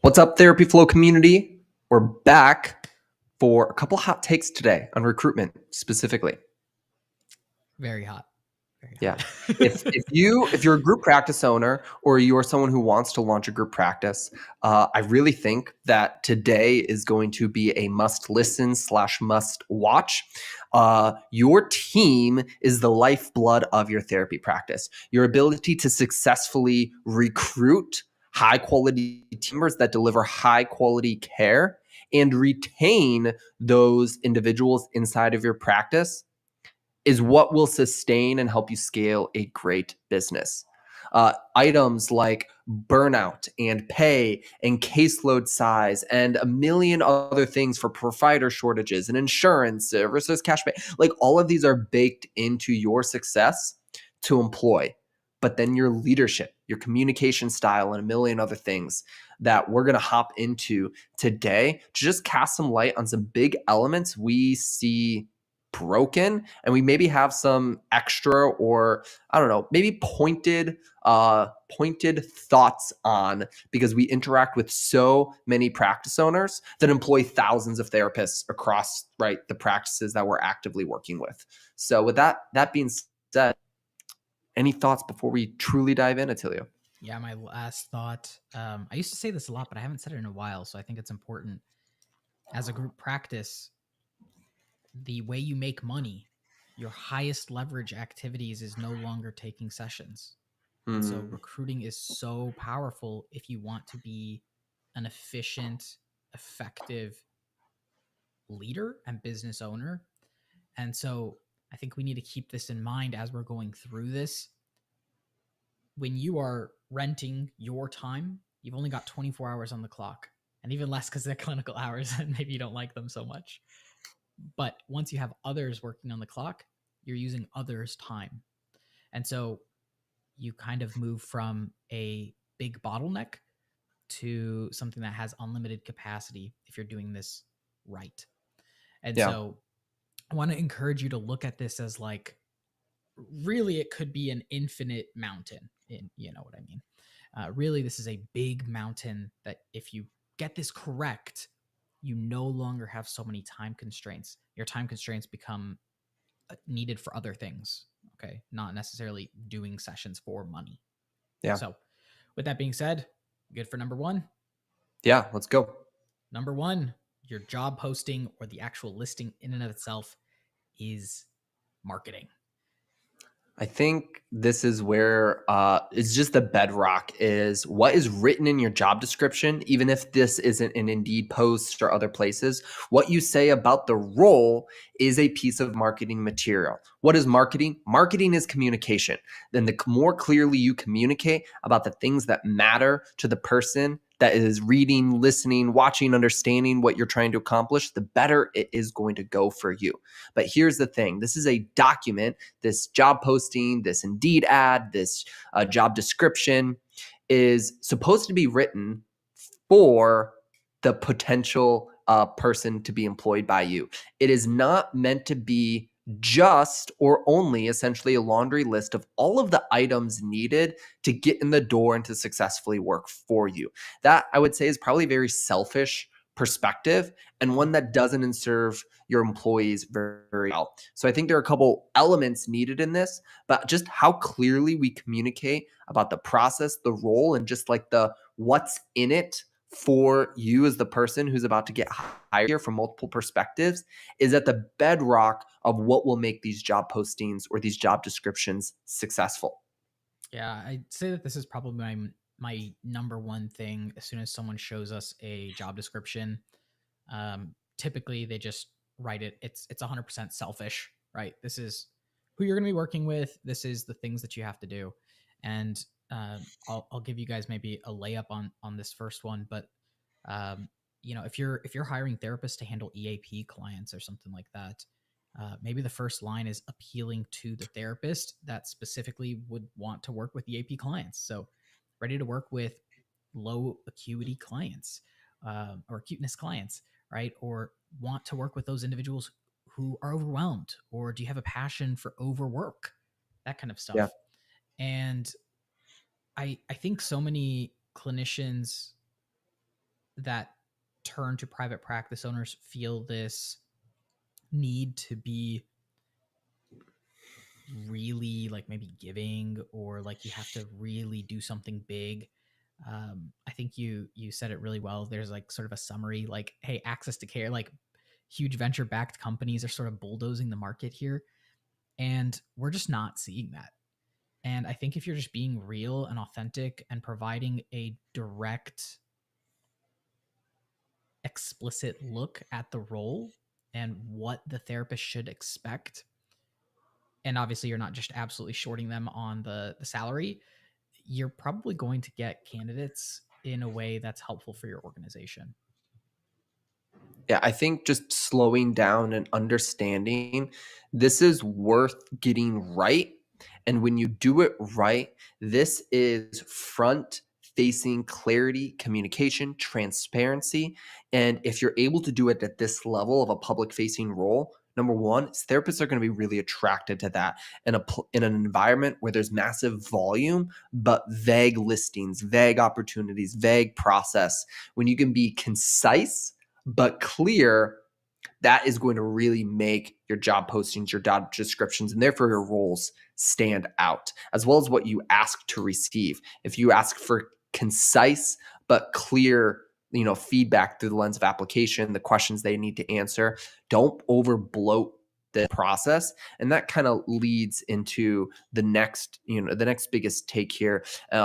What's up, Therapy Flow community? We're back for a couple hot takes today on recruitment specifically. Very hot. Very Yeah. hot. If you're a group practice owner or you are someone who wants to launch a group practice, I really think that today is going to be a must listen / must watch. Your team is the lifeblood of your therapy practice. Your ability to successfully recruit high quality team members that deliver high quality care and retain those individuals inside of your practice is what will sustain and help you scale a great business. Items like burnout and pay and caseload size and a million other things for provider shortages and insurance versus cash pay, like all of these are baked into your success to employ. But then your leadership, your communication style, and a million other things that we're going to hop into today to just cast some light on some big elements we see broken, and we maybe have some extra, or I don't know, maybe pointed thoughts on, because we interact with so many practice owners that employ thousands of therapists across the practices that we're actively working with. So with that being said, any thoughts before we truly dive in, Attilio? Yeah, my last thought. I used to say this a lot, but I haven't said it in a while, so I think it's important. As a group practice, the way you make money, your highest leverage activities is no longer taking sessions. And so recruiting is so powerful if you want to be an efficient, effective leader and business owner. And so I think we need to keep this in mind as we're going through this. When you are renting your time, you've only got 24 hours on the clock, and even less because they're clinical hours and maybe you don't like them so much. But once you have others working on the clock, you're using others' time. And so you kind of move from a big bottleneck to something that has unlimited capacity if you're doing this right. And Yeah. so I want to encourage you to look at this as like, really, it could be an infinite mountain. You know what I mean? Really, this is a big mountain that if you get this correct, you no longer have so many time constraints. Your time constraints become needed for other things, okay? Not necessarily doing sessions for money. Yeah. So, with that being said, good for number one? Yeah, let's go. Number one, your job posting or the actual listing in and of itself is marketing. I think this is where it's just the bedrock is what is written in your job description, even if this isn't an Indeed post or other places. What you say about the role is a piece of marketing material. What is marketing? Marketing is communication. Then the more clearly you communicate about the things that matter to the person that is reading, listening, watching, understanding what you're trying to accomplish, the better it is going to go for you. But here's the thing. This is a document. This job posting, this Indeed ad, this job description is supposed to be written for the potential person to be employed by you. It is not meant to be just or only essentially a laundry list of all of the items needed to get in the door and to successfully work for you. That, I would say, is probably a very selfish perspective and one that doesn't serve your employees very well. So I think there are a couple elements needed in this, but just how clearly we communicate about the process, the role, and just like the what's in it for you as the person who's about to get hired here from multiple perspectives is at the bedrock of what will make these job postings or these job descriptions successful. Yeah, I'd say that this is probably my number one thing. As soon as someone shows us a job description, typically they just write it. It's 100% selfish, right? This is who you're going to be working with. This is the things that you have to do, and I'll give you guys maybe a layup on this first one. But if you're hiring therapists to handle EAP clients or something like that, maybe the first line is appealing to the therapist that specifically would want to work with EAP clients. So, ready to work with low acuity clients or acuteness clients, right? Or want to work with those individuals who are overwhelmed, or do you have a passion for overwork? That kind of Yeah. stuff. And I think so many clinicians that turn to private practice owners feel this need to be really like maybe giving, or like you have to really do something big. I think you said it really well. There's like sort of a summary, like, hey, access to care, like huge venture backed companies are sort of bulldozing the market here, and we're just not seeing that. And I think if you're just being real and authentic and providing a direct, explicit look at the role and what the therapist should expect, and obviously you're not just absolutely shorting them on the salary, you're probably going to get candidates in a way that's helpful for your organization. Yeah, I think just slowing down and understanding this is worth getting right. And when you do it right, this is front facing clarity, communication, transparency. And if you're able to do it at this level of a public facing role, number one, therapists are going to be really attracted to that in an environment where there's massive volume, but vague listings, vague opportunities, vague process. When you can be concise but clear, that is going to really make your job postings, your job descriptions, and therefore your roles stand out, as well as what you ask to receive. If you ask for concise but clear, feedback through the lens of application, the questions they need to answer, don't over bloat the process. And that kind of leads into the next biggest take here.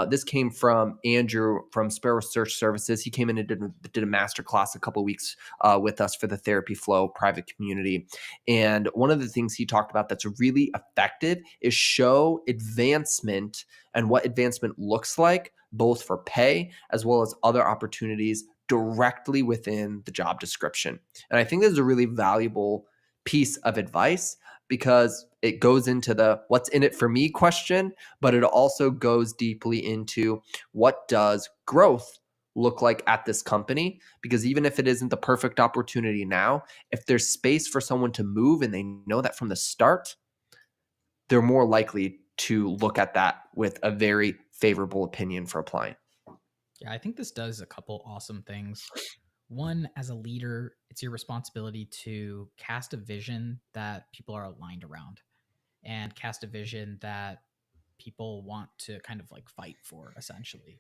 This came from Andrew from Sparrow Search Services. He came in and did a master class a couple of weeks with us for the Therapy Flow private community. And one of the things he talked about that's really effective is show advancement and what advancement looks like, both for pay as well as other opportunities directly within the job description. And I think this is a really valuable piece of advice because it goes into the what's in it for me question, but it also goes deeply into what does growth look like at this company? Because even if it isn't the perfect opportunity now, if there's space for someone to move and they know that from the start, they're more likely to look at that with a very favorable opinion for applying. Yeah, I think this does a couple awesome things. One, as a leader, it's your responsibility to cast a vision that people are aligned around, and cast a vision that people want to kind of like fight for, essentially.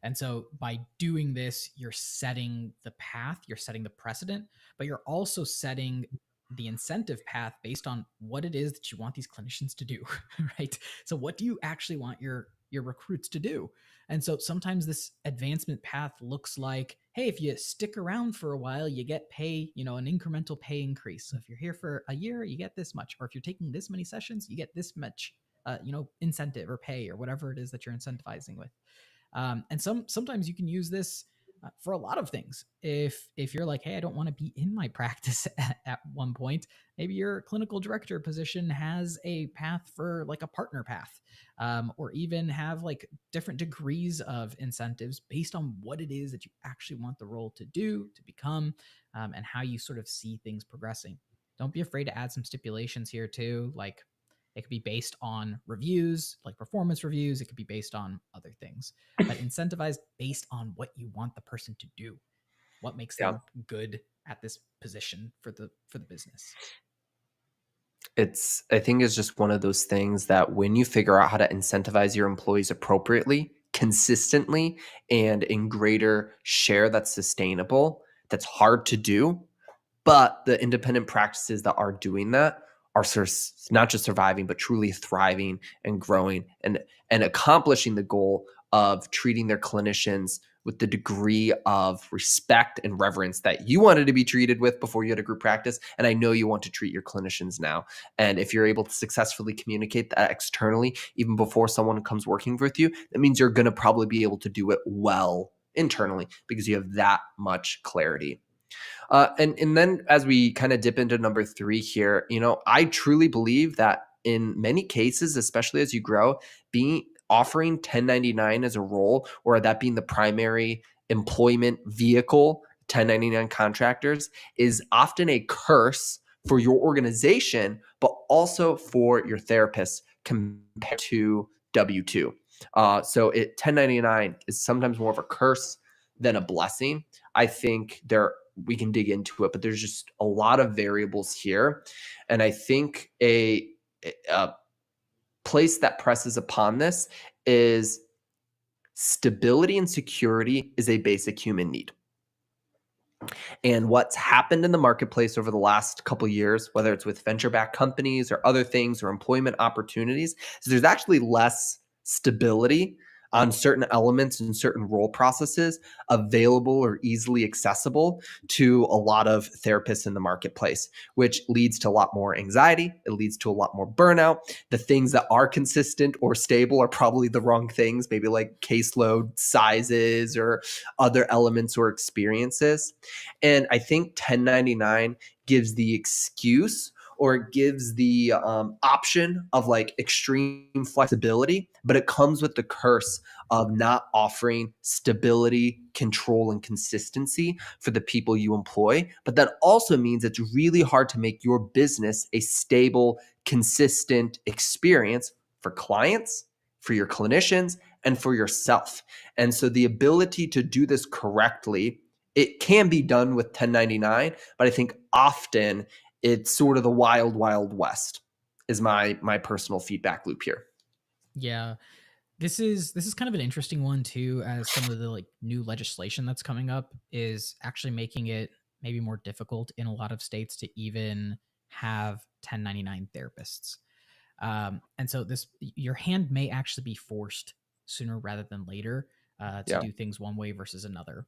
And so by doing this, you're setting the path, you're setting the precedent, but you're also setting the incentive path based on what it is that you want these clinicians to do, right? So what do you actually want your recruits to do? And so sometimes this advancement path looks like, hey, if you stick around for a while, you get pay, an incremental pay increase. So if you're here for a year, you get this much, or if you're taking this many sessions, you get this much, incentive or pay or whatever it is that you're incentivizing with. And sometimes you can use this for a lot of things. If you're like, hey, I don't want to be in my practice at one point, maybe your clinical director position has a path for like a partner path, or even have like different degrees of incentives based on what it is that you actually want the role to do, to become, and how you sort of see things progressing. Don't be afraid to add some stipulations here too, like it could be based on reviews, like performance reviews. It could be based on other things, but incentivized based on what you want the person to do, what makes Yeah. them good at this position for the business. I think it's just one of those things that when you figure out how to incentivize your employees appropriately, consistently, and in greater share that's sustainable, that's hard to do. But the independent practices that are doing that are not just surviving, but truly thriving and growing and accomplishing the goal of treating their clinicians with the degree of respect and reverence that you wanted to be treated with before you had a group practice. And I know you want to treat your clinicians now. And if you're able to successfully communicate that externally, even before someone comes working with you, that means you're going to probably be able to do it well internally because you have that much clarity. And then as we kind of dip into number three here, I truly believe that in many cases, especially as you grow, being offering 1099 as a role or that being the primary employment vehicle, 1099 contractors is often a curse for your organization, but also for your therapist compared to W2. So 1099 is sometimes more of a curse than a blessing. I think we can dig into it, but there's just a lot of variables here. And I think a place that presses upon this is stability and security is a basic human need. And what's happened in the marketplace over the last couple years, whether it's with venture-backed companies or other things or employment opportunities, is there's actually less stability on certain elements and certain role processes available or easily accessible to a lot of therapists in the marketplace, which leads to a lot more anxiety. It leads to a lot more burnout. The things that are consistent or stable are probably the wrong things, maybe like caseload sizes or other elements or experiences. And I think 1099 gives the excuse or it gives the option of like extreme flexibility, but it comes with the curse of not offering stability, control, and consistency for the people you employ. But that also means it's really hard to make your business a stable, consistent experience for clients, for your clinicians, and for yourself. And so the ability to do this correctly, it can be done with 1099, but I think often it's sort of the wild, wild west is my personal feedback loop here. Yeah. This is kind of an interesting one too, as some of the like new legislation that's coming up is actually making it maybe more difficult in a lot of states to even have 1099 therapists. And so this your hand may actually be forced sooner rather than later to Yeah. do things one way versus another.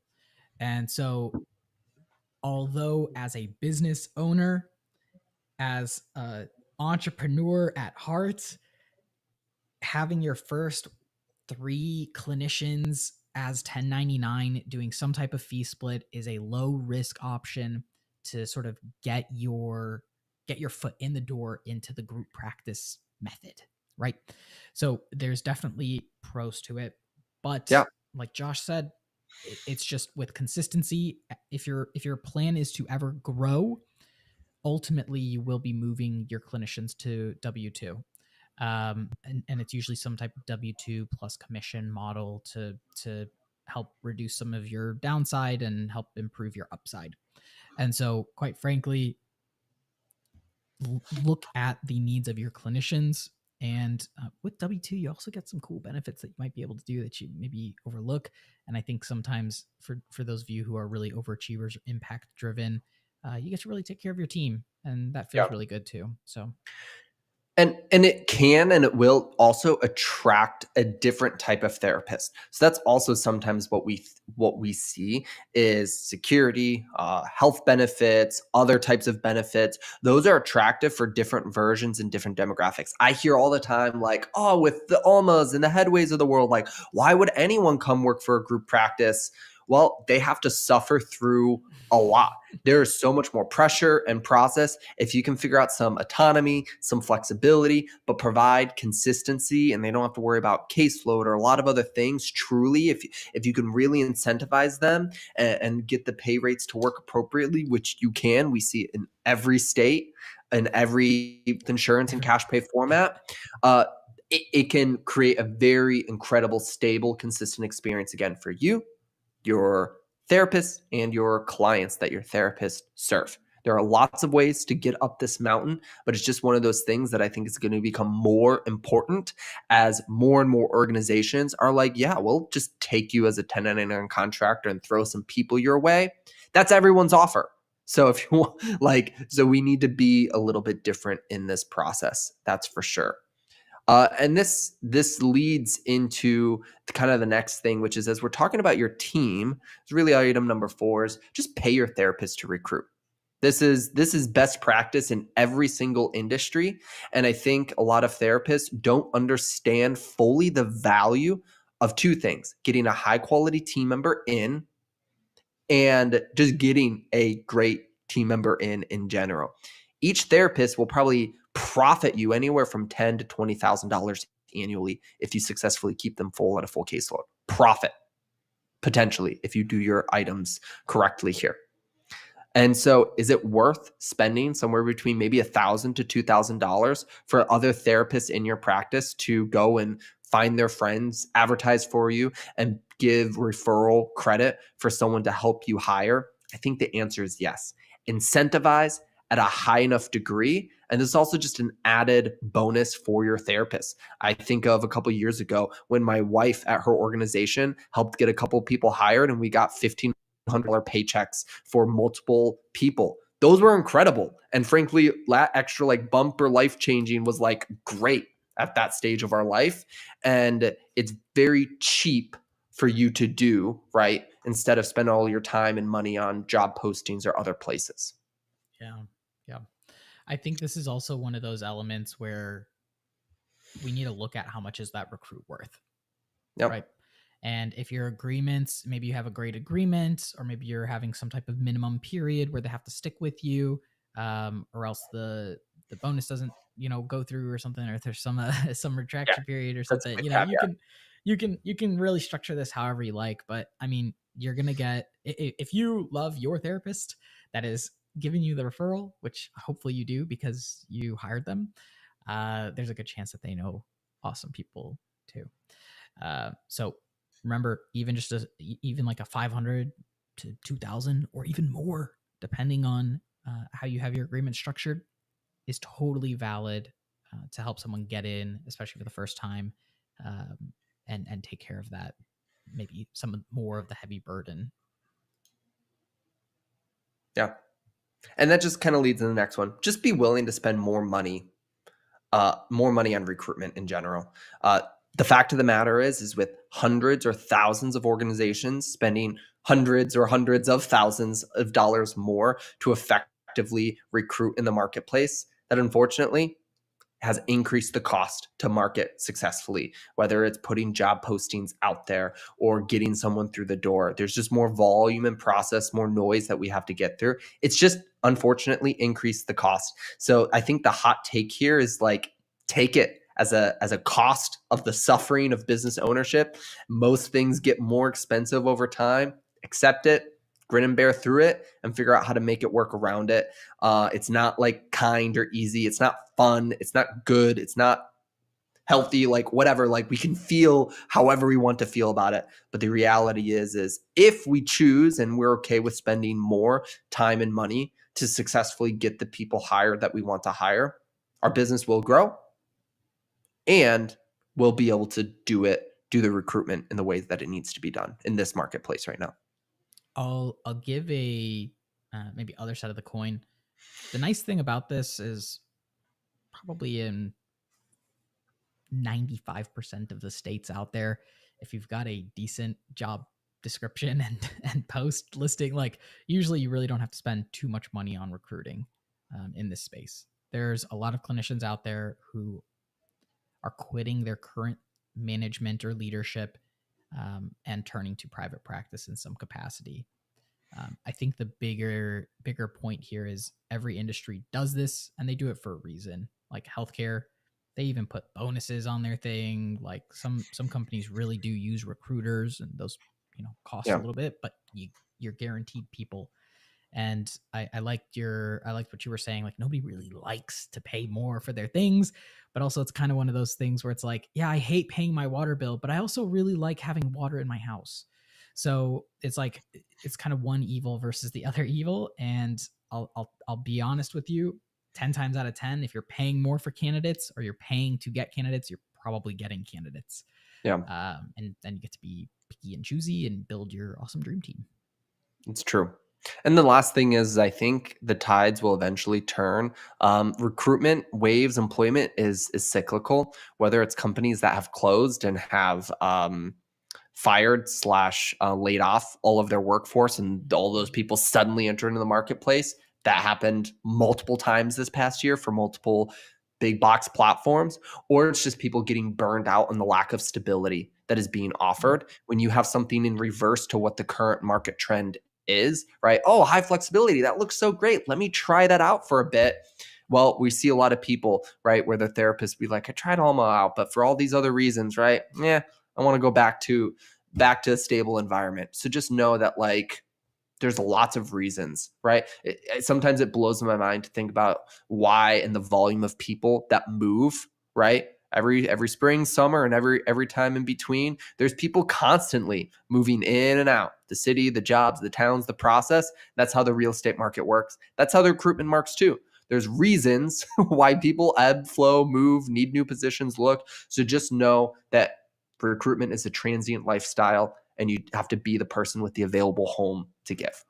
And so, although as a business owner, as a entrepreneur at heart, having your first 3 clinicians as 1099 doing some type of fee split is a low risk option to sort of get your foot in the door into the group practice method, right? So there's definitely pros to it, but Yeah. like Josh said, it's just with consistency. If your plan is to ever grow, ultimately you will be moving your clinicians to W2. And it's usually some type of W2 plus commission model to help reduce some of your downside and help improve your upside. And so, quite frankly, look at the needs of your clinicians. And with W2, you also get some cool benefits that you might be able to do that you maybe overlook. And I think sometimes for those of you who are really overachievers or impact driven, you get to really take care of your team. And that Yeah. feels really good too. So, And it can and it will also attract a different type of therapist. So that's also sometimes what we see is security, health benefits, other types of benefits. Those are attractive for different versions and different demographics. I hear all the time like, oh, with the Almas and the Headways of the world, like, why would anyone come work for a group practice? Well, they have to suffer through a lot. There is so much more pressure and process. If you can figure out some autonomy, some flexibility, but provide consistency, and they don't have to worry about caseload or a lot of other things, truly, if you can really incentivize them and get the pay rates to work appropriately, which you can, we see it in every state, in every insurance and cash pay format, it can create a very incredible, stable, consistent experience again for you, your therapist, and your clients that your therapist serve. There are lots of ways to get up this mountain, but it's just one of those things that I think is going to become more important as more and more organizations are like, yeah, we'll just take you as a 1099 contractor and throw some people your way. That's everyone's offer. So if you want, so we need to be a little bit different in this process. That's for sure. And this leads into kind of the next thing, which is as we're talking about your team, it's really item number 4 is just pay your therapist to recruit. This is best practice in every single industry, and I think a lot of therapists don't understand fully the value of 2 things: getting a high quality team member in, and just getting a great team member in general. Each therapist will probably profit you anywhere from $10,000 to $20,000 annually if you successfully keep them full at a full caseload. Profit, potentially, if you do your items correctly here. And so is it worth spending somewhere between maybe $1,000 to $2,000 for other therapists in your practice to go and find their friends, advertise for you, and give referral credit for someone to help you hire? I think the answer is yes. Incentivize at a high enough degree. And this is also just an added bonus for your therapist. I think of a couple of years ago when my wife at her organization helped get a couple of people hired, and we got $1,500 paychecks for multiple people. Those were incredible. And frankly, that extra like bump or life changing was like great at that stage of our life. And it's very cheap for you to do, right? Instead of spend all your time and money on job postings or other places. Yeah. Yeah. I think this is also one of those elements where we need to look at how much is that recruit worth, Yep. right? And if your agreements, maybe you have a great agreement, or maybe you're having some type of minimum period where they have to stick with you, or else the bonus doesn't, go through or something, or if there's some some Yeah. retraction period or That's a something. big You caveat. can you can really structure this however you like. But I mean, you're gonna get, if you love your therapist that is giving you the referral, which hopefully you do because you hired them. There's a good chance that they know awesome people too. So remember, even like a 500 to 2,000 or even more, depending on how you have your agreement structured, is totally valid to help someone get in, especially for the first time, um, and take care of that, maybe some more of the heavy burden. Yeah. And that just kind of leads to the next one. Just be willing to spend more money on recruitment in general. The fact of the matter is with hundreds or thousands of organizations spending hundreds of thousands of dollars more to effectively recruit in the marketplace, that unfortunately has increased the cost to market successfully, whether it's putting job postings out there or getting someone through the door. There's just more volume and process, more noise that we have to get through. It's just unfortunately increased the cost. So I think the hot take here is like, take it as a cost of the suffering of business ownership. Most things get more expensive over time. Accept it, grin and bear through it, and figure out how to make it work around it. It's not like kind or easy. It's not fun. It's not good. It's not healthy, like whatever. Like we can feel however we want to feel about it. But the reality is if we choose and we're okay with spending more time and money to successfully get the people hired that we want to hire, our business will grow and we'll be able to do the recruitment in the ways that it needs to be done in this marketplace right now. I'll give a maybe other side of the coin. The nice thing about this is probably in 95% of the states out there, if you've got a decent job description and post listing, like usually you really don't have to spend too much money on recruiting in this space. There's a lot of clinicians out there who are quitting their current management or leadership and turning to private practice in some capacity. I think the bigger point here is every industry does this and they do it for a reason. Like healthcare, they even put bonuses on their thing. Like some companies really do use recruiters, and those cost a Yeah. little bit, but you're guaranteed people. And I liked what you were saying. Like nobody really likes to pay more for their things, but also it's kind of one of those things where it's like, yeah, I hate paying my water bill, but I also really like having water in my house. So it's like it's kind of one evil versus the other evil. And I'll be honest with you, 10 times out of 10, if you're paying more for candidates or you're paying to get candidates, you're probably getting candidates. Yeah. And then you get to be picky and choosy and build your awesome dream team. It's true. And the last thing is, I think the tides will eventually turn. Recruitment waves, employment is cyclical. Whether it's companies that have closed and have fired slash laid off all of their workforce, and all those people suddenly enter into the marketplace. That happened multiple times this past year for multiple big box platforms, or it's just people getting burned out on the lack of stability that is being offered when you have something in reverse to what the current market trend is, right? Oh, high flexibility. That looks so great. Let me try that out for a bit. Well, we see a lot of people, right, where the therapists be like, I tried all my out, but for all these other reasons, right? Yeah, I want to go back to a stable environment. So just know that like there's lots of reasons, right? Sometimes it blows my mind to think about why and the volume of people that move, right? Every spring, summer, and every time in between, there's people constantly moving in and out, the city, the jobs, the towns, the process. That's how the real estate market works. That's how the recruitment marks too. There's reasons why people ebb, flow, move, need new positions, look. So just know that recruitment is a transient lifestyle, and you have to be the person with the available home to give.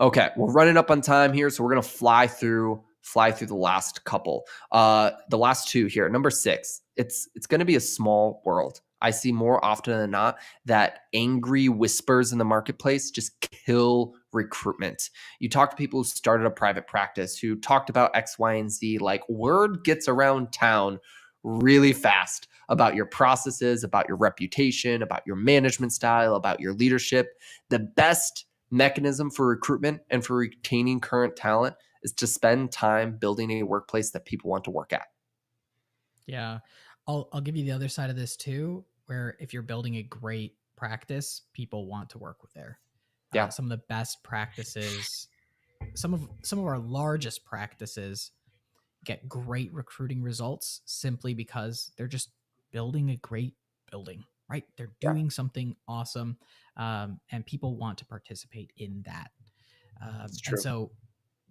Okay, we're running up on time here, so we're gonna fly through the last couple. The last two here. Number 6. It's gonna be a small world. I see more often than not that angry whispers in the marketplace just kill recruitment. You talk to people who started a private practice, who talked about X, Y, and Z. Like, word gets around town really fast about your processes, about your reputation, about your management style, about your leadership. The best mechanism for recruitment and for retaining current talent is to spend time building a workplace that people want to work at. Yeah. I'll give you the other side of this too, where if you're building a great practice, people want to work with there. Yeah. Some of the best practices, some of our largest practices get great recruiting results simply because they're just building a great building, right? They're Yeah. doing something awesome, and people want to participate in that. It's And true. so,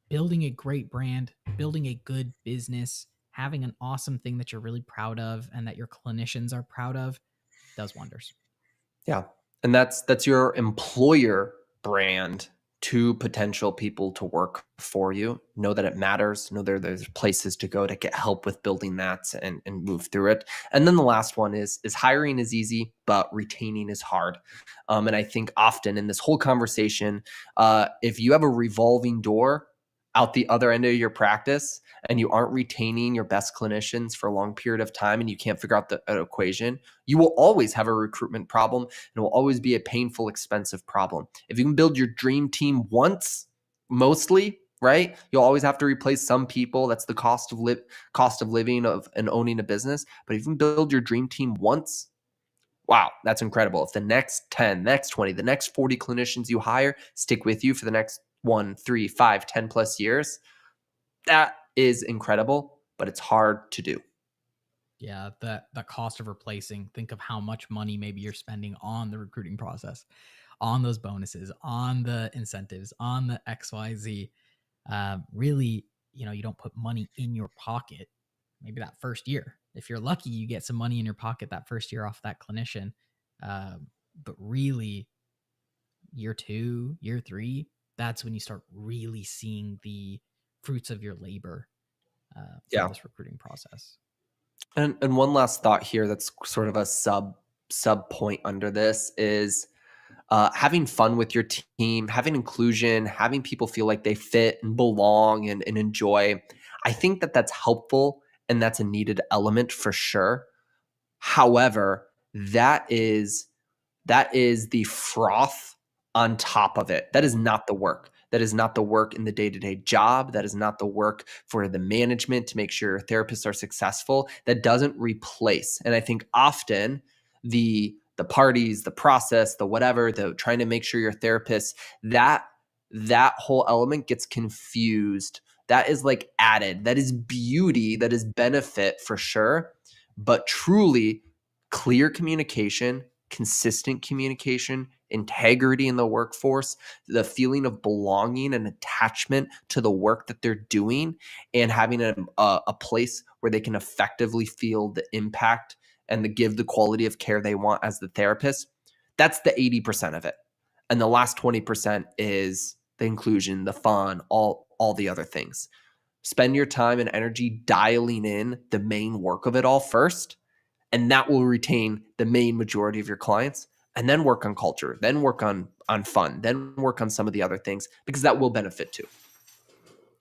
building a great brand, building a good business, having an awesome thing that you're really proud of and that your clinicians are proud of does wonders. Yeah. And that's your employer brand to potential people to work for you. Know that it matters. Know there's places to go to get help with building that and move through it. And then the last one is hiring is easy, but retaining is hard. And I think often in this whole conversation, if you have a revolving door out the other end of your practice and you aren't retaining your best clinicians for a long period of time and you can't figure out the equation, you will always have a recruitment problem, and it will always be a painful, expensive problem. If you can build your dream team once, mostly, right? You'll always have to replace some people. That's the cost of living of and owning a business. But if you can build your dream team once, wow, that's incredible. If the next 10, next 20, the next 40 clinicians you hire stick with you for the next 1, 3, 5, 10 plus years, that is incredible, but it's hard to do. Yeah, the cost of replacing. Think of how much money maybe you're spending on the recruiting process, on those bonuses, on the incentives, on the XYZ. Really, you don't put money in your pocket. Maybe that first year. If you're lucky, you get some money in your pocket that first year off that clinician. But really, year 2, year 3, that's when you start really seeing the fruits of your labor from Yeah. this recruiting process. And one last thought here that's sort of a sub point under this is having fun with your team, having inclusion, having people feel like they fit and belong and enjoy. I think that that's helpful and that's a needed element for sure. However, that is the froth on top of it. That is not the work. That is not the work in the day-to-day job. That is not the work for the management to make sure therapists are successful. That doesn't replace. And I think often the parties, the process, the whatever, the trying to make sure your therapist, that whole element gets confused. That is like added. That is beauty. That is benefit for sure. But truly clear communication, consistent communication, integrity in the workforce, the feeling of belonging and attachment to the work that they're doing, and having a place where they can effectively feel the impact and give the quality of care they want as the therapist. That's the 80% of it. And the last 20% is the inclusion, the fun, all the other things. Spend your time and energy dialing in the main work of it all first, and that will retain the main majority of your clients, and then work on culture, then work on fun, then work on some of the other things, because that will benefit too.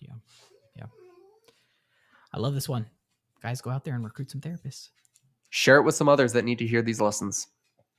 Yeah. Yeah. I love this one. Guys, go out there and recruit some therapists. Share it with some others that need to hear these lessons.